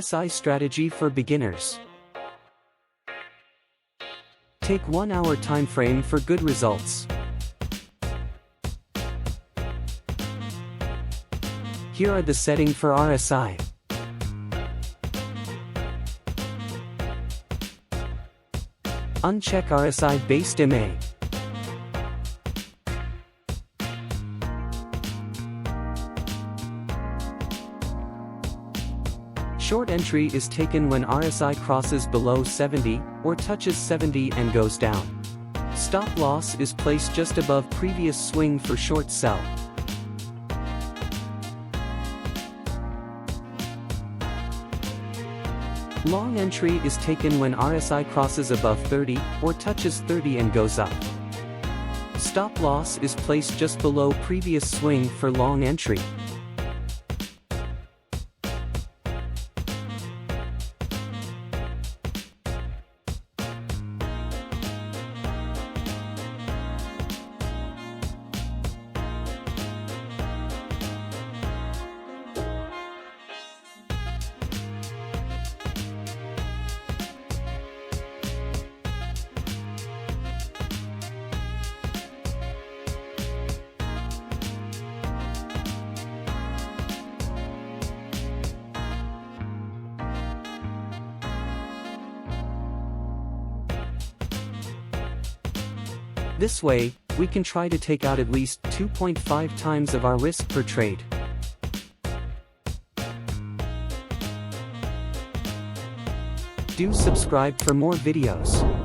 RSI strategy for beginners. Take 1 hour time frame for good results. Here are the setting for RSI. Uncheck RSI based MA. Short entry is taken when RSI crosses below 70 or touches 70 and goes down. Stop loss is placed just above previous swing for short sell. Long entry is taken when RSI crosses above 30 or touches 30 and goes up. Stop loss is placed just below previous swing for long entry. This way, we can try to take out at least 2.5 times of our risk per trade. Do subscribe for more videos.